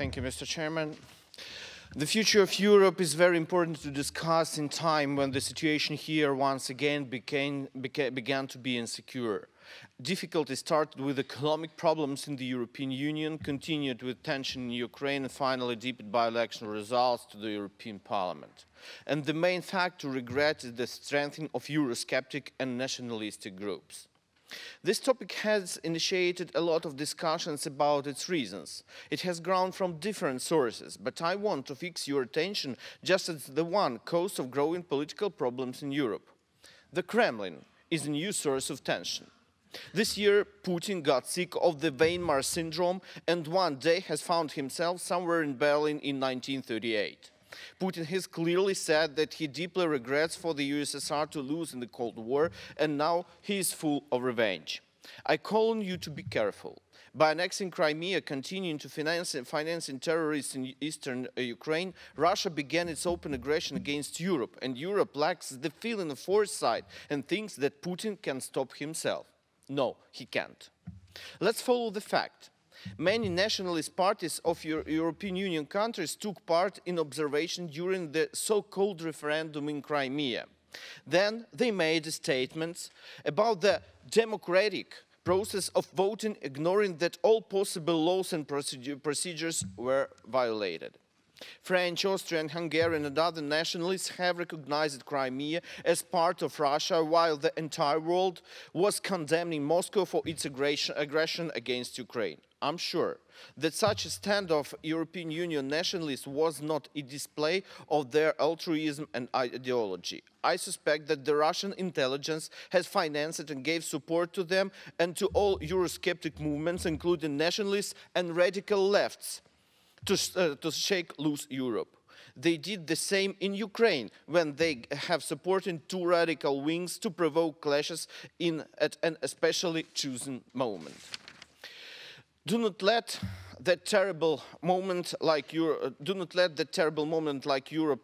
Thank you, Mr. Chairman. The future of Europe is very important to discuss in time when the situation here once again began to be insecure. Difficulty started with economic problems in the European Union, continued with tension in Ukraine, and finally deepened by election results to the European Parliament. And the main fact to regret is the strengthening of Eurosceptic and nationalistic groups. This topic has initiated a lot of discussions about its reasons. It has grown from different sources, but I want to fix your attention just as the one cause of growing political problems in Europe. The Kremlin is a new source of tension. This year, Putin got sick of the Weimar syndrome and one day has found himself somewhere in Berlin in 1938. Putin has clearly said that he deeply regrets for the USSR to lose in the Cold War, and now he is full of revenge. I call on you to be careful. By annexing Crimea, continuing to financing terrorists in eastern Ukraine, Russia began its open aggression against Europe, and Europe lacks the feeling of foresight and thinks that Putin can stop himself. No, he can't. Let's follow the fact. Many nationalist parties of European Union countries took part in observation during the so-called referendum in Crimea. Then they made statements about the democratic process of voting, ignoring that all possible laws and procedures were violated. French, Austrian, Hungarian and other nationalists have recognized Crimea as part of Russia, while the entire world was condemning Moscow for its aggression against Ukraine. I'm sure that such a stand of European Union nationalists was not a display of their altruism and ideology. I suspect that the Russian intelligence has financed and gave support to them and to all Eurosceptic movements, including nationalists and radical lefts, to shake loose Europe. They did the same in Ukraine when they have supported two radical wings to provoke clashes at an especially chosen moment. Do not let that terrible moment like Europe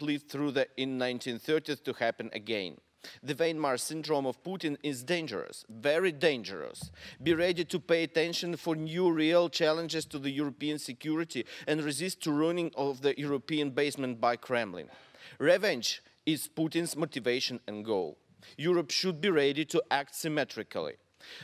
lived through in 1930s to happen again. The Weimar syndrome of Putin is dangerous, very dangerous. Be ready to pay attention for new real challenges to the European security and resist to ruining of the European basement by Kremlin. Revenge is Putin's motivation and goal. Europe should be ready to act symmetrically.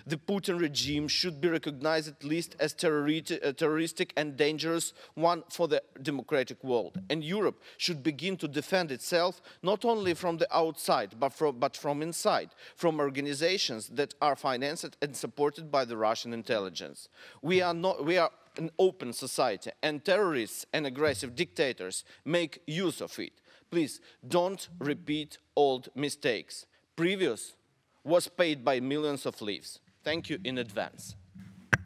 The Putin regime should be recognized at least as terroristic and dangerous one for the democratic world. And Europe should begin to defend itself not only from the outside, but from inside, from organizations that are financed and supported by the Russian intelligence. We are an open society, and terrorists and aggressive dictators make use of it. Please don't repeat old mistakes. Previous was paid by millions of lives. Thank you in advance.